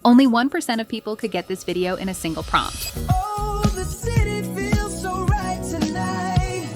Only 1% of people could get this video in a single prompt. Oh, the city feels so right tonight.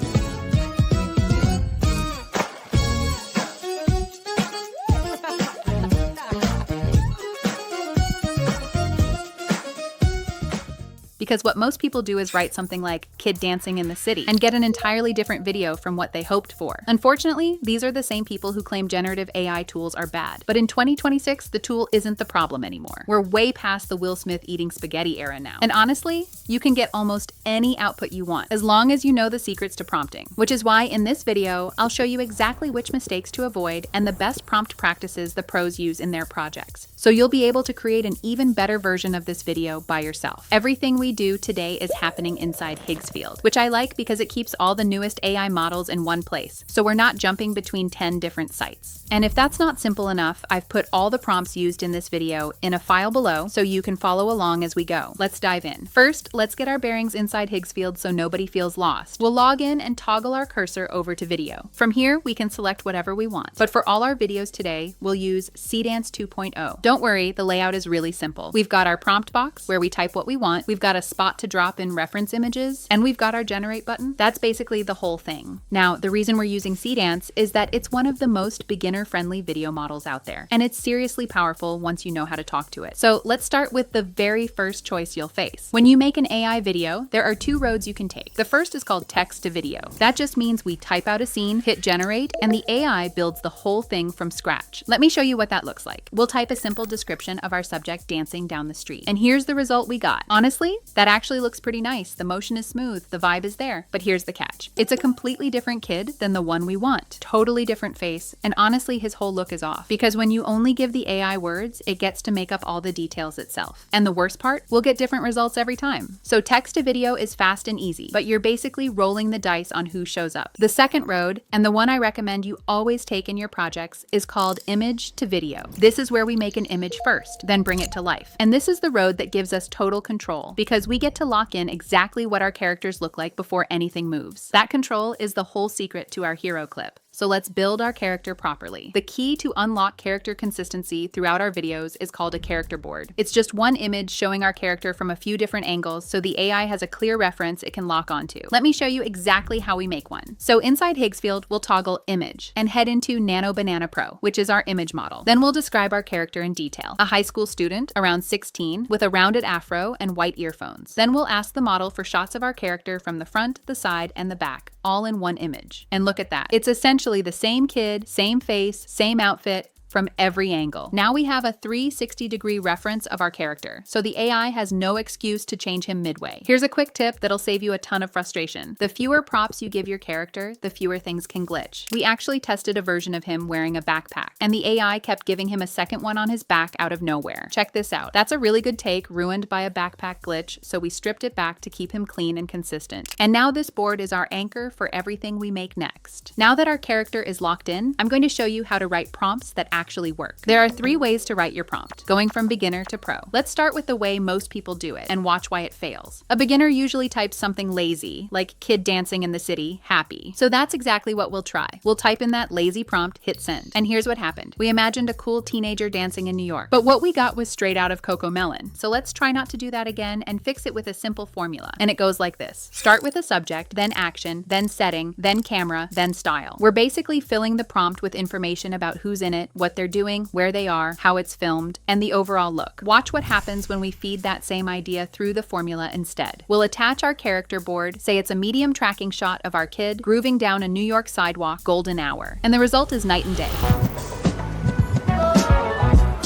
Because what most people do is write something like "kid dancing in the city" and get an entirely different video from what they hoped for. Unfortunately, these are the same people who claim generative AI tools are bad. But in 2026, the tool isn't the problem anymore. We're way past the Will Smith eating spaghetti era now. And honestly, you can get almost any output you want, as long as you know the secrets to prompting. Which is why in this video, I'll show you exactly which mistakes to avoid and the best prompt practices the pros use in their projects. So you'll be able to create an even better version of this video by yourself. Everything we do today is happening inside Higgsfield, which I like because it keeps all the newest AI models in one place, so we're not jumping between 10 different sites. And if that's not simple enough, I've put all the prompts used in this video in a file below so you can follow along as we go. Let's dive in. First, let's get our bearings inside Higgsfield so nobody feels lost. We'll log in and toggle our cursor over to video. From here, we can select whatever we want. But for all our videos today, we'll use Seedance 2.0. Don't worry, the layout is really simple. We've got our prompt box where we type what we want. We've got a spot to drop in reference images, and we've got our generate button. That's basically the whole thing. Now, the reason we're using Seedance is that it's one of the most beginner-friendly video models out there, and it's seriously powerful once you know how to talk to it. So let's start with the very first choice you'll face. When you make an AI video, there are two roads you can take. The first is called text to video. That just means we type out a scene, hit generate, and the AI builds the whole thing from scratch. Let me show you what that looks like. We'll type a simple description of our subject dancing down the street. And here's the result we got. Honestly, that actually looks pretty nice. The motion is smooth, the vibe is there. But here's the catch. It's a completely different kid than the one we want. Totally different face, and honestly his whole look is off. Because when you only give the AI words, it gets to make up all the details itself. And the worst part, we'll get different results every time. So text to video is fast and easy, but you're basically rolling the dice on who shows up. The second road, and the one I recommend you always take in your projects, is called image to video. This is where we make an image first, then bring it to life. And this is the road that gives us total control, because we get to lock in exactly what our characters look like before anything moves. That control is the whole secret to our hero clip. So let's build our character properly. The key to unlock character consistency throughout our videos is called a character board. It's just one image showing our character from a few different angles so the AI has a clear reference it can lock onto. Let me show you exactly how we make one. So inside Higgsfield, we'll toggle Image and head into Nano Banana Pro, which is our image model. Then we'll describe our character in detail. A high school student, around 16, with a rounded afro and white earphones. Then we'll ask the model for shots of our character from the front, the side, and the back, all in one image. And look at that. It's essentially the same kid, same face, same outfit, from every angle. Now we have a 360-degree reference of our character, so the AI has no excuse to change him midway. Here's a quick tip that'll save you a ton of frustration. The fewer props you give your character, the fewer things can glitch. We actually tested a version of him wearing a backpack, and the AI kept giving him a second one on his back out of nowhere. Check this out. That's a really good take, ruined by a backpack glitch, so we stripped it back to keep him clean and consistent. And now this board is our anchor for everything we make next. Now that our character is locked in, I'm going to show you how to write prompts that actually work. There are 3 ways to write your prompt, going from beginner to pro. Let's start with the way most people do it and watch why it fails. A beginner usually types something lazy, like kid dancing in the city, happy. So that's exactly what we'll try. We'll type in that lazy prompt, hit send. And here's what happened. We imagined a cool teenager dancing in New York, but what we got was straight out of CoComelon. So let's try not to do that again and fix it with a simple formula. And it goes like this. Start with a subject, then action, then setting, then camera, then style. We're basically filling the prompt with information about who's in it, what they're doing, where they are, how it's filmed, and the overall look. Watch what happens when we feed that same idea through the formula instead. We'll attach our character board, say it's a medium tracking shot of our kid grooving down a New York sidewalk, golden hour. And the result is night and day.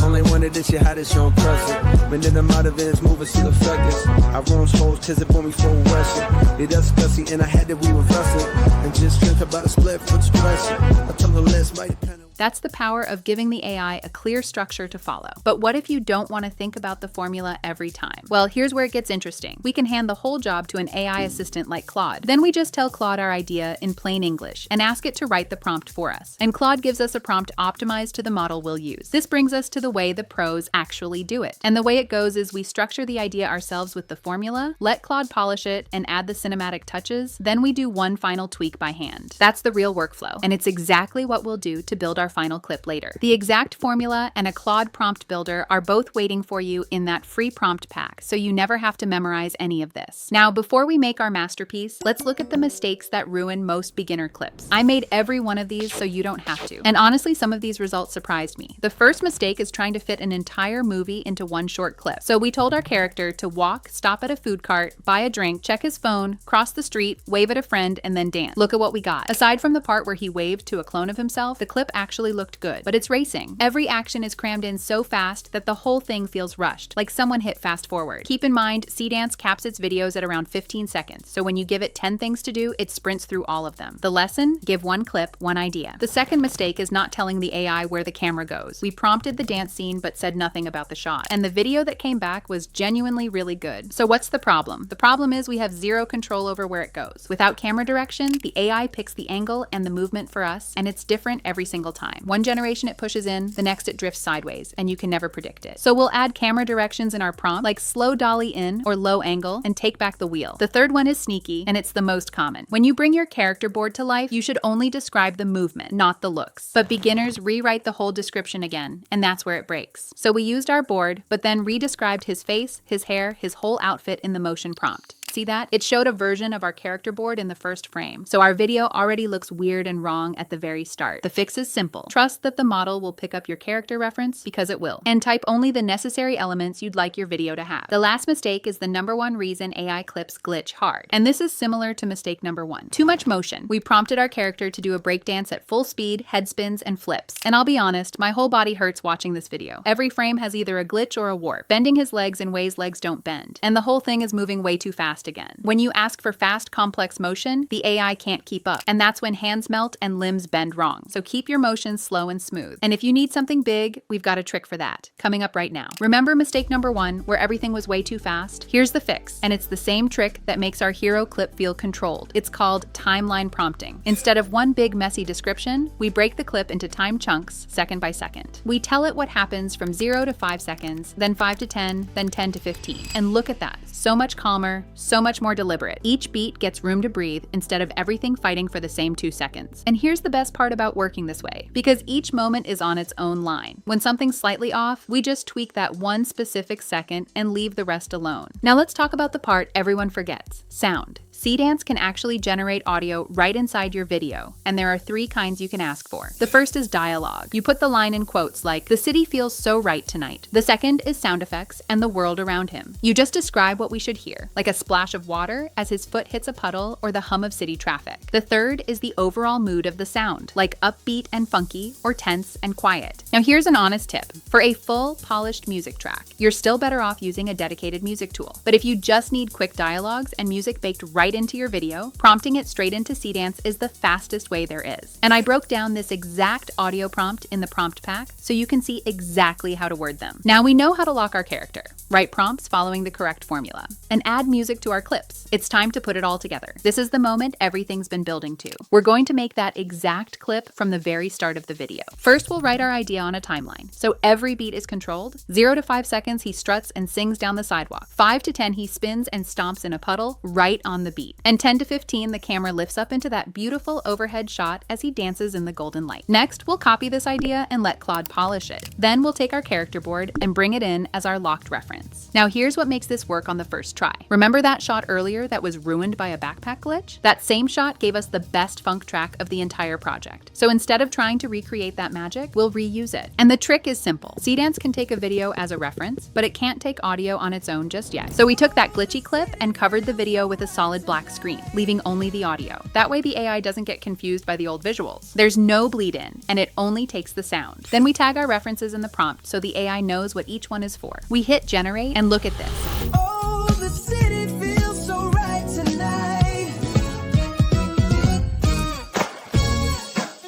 Only wanted this shit, how this show pressure. When them out of ends, moving to the focus. I rooms hoes, cause it when we flow Russian. It us gussy, and I had that we were wrestling. And just think about a split foot pressure. I tell her less, might depend on. That's the power of giving the AI a clear structure to follow. But what if you don't want to think about the formula every time? Well, here's where it gets interesting. We can hand the whole job to an AI assistant like Claude. Then we just tell Claude our idea in plain English and ask it to write the prompt for us. And Claude gives us a prompt optimized to the model we'll use. This brings us to the way the pros actually do it. And the way it goes is we structure the idea ourselves with the formula, let Claude polish it, and add the cinematic touches. Then we do one final tweak by hand. That's the real workflow. And it's exactly what we'll do to build our final clip later. The exact formula and a Claude prompt builder are both waiting for you in that free prompt pack, so you never have to memorize any of this. Now, before we make our masterpiece, let's look at the mistakes that ruin most beginner clips. I made every one of these so you don't have to. And honestly, some of these results surprised me. The first mistake is trying to fit an entire movie into one short clip. So we told our character to walk, stop at a food cart, buy a drink, check his phone, cross the street, wave at a friend, and then dance. Look at what we got. Aside from the part where he waved to a clone of himself, the clip actually looked good, but it's racing. Every action is crammed in so fast that the whole thing feels rushed, like someone hit fast forward. Keep in mind, Seedance caps its videos at around 15 seconds, so when you give it 10 things to do, it sprints through all of them. The lesson? Give one clip, one idea. The second mistake is not telling the AI where the camera goes. We prompted the dance scene but said nothing about the shot, and the video that came back was genuinely really good. So what's the problem? The problem is we have zero control over where it goes. Without camera direction, the AI picks the angle and the movement for us, and it's different every single time. One generation it pushes in, the next it drifts sideways, and you can never predict it. So we'll add camera directions in our prompt, like slow dolly in or low angle, and take back the wheel. The third one is sneaky, and it's the most common. When you bring your character board to life, you should only describe the movement, not the looks. But beginners rewrite the whole description again, and that's where it breaks. So we used our board, but then re-described his face, his hair, his whole outfit in the motion prompt. See that? It showed a version of our character board in the first frame, so our video already looks weird and wrong at the very start. The fix is simple. Trust that the model will pick up your character reference, because it will. And type only the necessary elements you'd like your video to have. The last mistake is the #1 reason AI clips glitch hard. And this is similar to mistake #1. Too much motion. We prompted our character to do a breakdance at full speed, head spins, and flips. And I'll be honest, my whole body hurts watching this video. Every frame has either a glitch or a warp, bending his legs in ways legs don't bend. And the whole thing is moving way too fast again. When you ask for fast, complex motion, the AI can't keep up. And that's when hands melt and limbs bend wrong. So keep your motions slow and smooth. And if you need something big, we've got a trick for that, coming up right now. Remember mistake #1, where everything was way too fast? Here's the fix, and it's the same trick that makes our hero clip feel controlled. It's called timeline prompting. Instead of one big messy description, we break the clip into time chunks, second by second. We tell it what happens from 0 to 5 seconds, then 5 to 10, then 10 to 15. And look at that. So much calmer, so much more deliberate. Each beat gets room to breathe instead of everything fighting for the same 2 seconds. And here's the best part about working this way, because each moment is on its own line. When something's slightly off, we just tweak that one specific second and leave the rest alone. Now let's talk about the part everyone forgets: sound. Seedance can actually generate audio right inside your video, and there are 3 kinds you can ask for. The first is dialogue. You put the line in quotes like, "The city feels so right tonight." The second is sound effects and the world around him. You just describe what we should hear, like a splash of water as his foot hits a puddle or the hum of city traffic. The third is the overall mood of the sound, like upbeat and funky or tense and quiet. Now here's an honest tip. For a full, polished music track, you're still better off using a dedicated music tool. But if you just need quick dialogues and music baked right into your video, prompting it straight into Seedance is the fastest way there is. And I broke down this exact audio prompt in the prompt pack so you can see exactly how to word them. Now we know how to lock our character, write prompts following the correct formula, and add music to our clips. It's time to put it all together. This is the moment everything's been building to. We're going to make that exact clip from the very start of the video. First, we'll write our idea on a timeline, so every beat is controlled. 0 to 5 seconds, he struts and sings down the sidewalk. 5 to 10, he spins and stomps in a puddle right on the beat. And 10 to 15, the camera lifts up into that beautiful overhead shot as he dances in the golden light. Next, we'll copy this idea and let Claude polish it. Then we'll take our character board and bring it in as our locked reference. Now here's what makes this work on the first try. Remember that shot earlier that was ruined by a backpack glitch? That same shot gave us the best funk track of the entire project. So instead of trying to recreate that magic, we'll reuse it. And the trick is simple. Seedance can take a video as a reference, but it can't take audio on its own just yet. So we took that glitchy clip and covered the video with a solid black screen, leaving only the audio. That way the AI doesn't get confused by the old visuals. There's no bleed in, and it only takes the sound. Then we tag our references in the prompt so the AI knows what each one is for. We hit generate, and look at this. Oh, the city feels so right tonight.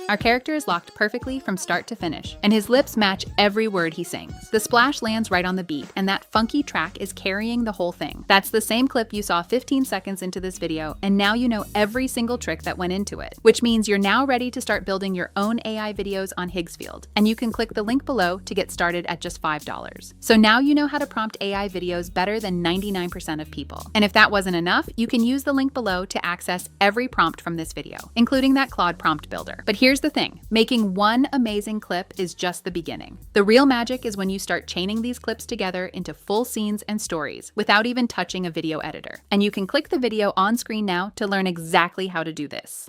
Our character is locked perfectly from start to finish, and his lips match every word he sings. The splash lands right on the beat, and that funky track is carrying the whole thing. That's the same clip you saw 15 seconds into this video, and now you know every single trick that went into it, which means you're now ready to start building your own AI videos on Higgsfield, and you can click the link below to get started at just $5. So now you know how to prompt AI videos better than 99% of people. And if that wasn't enough, you can use the link below to access every prompt from this video, including that Claude prompt builder. But here's the thing, making one amazing clip is just the beginning. The real magic is when you start chaining these clips together into full scenes and stories without even touching a video editor. And you can click the video on screen now to learn exactly how to do this.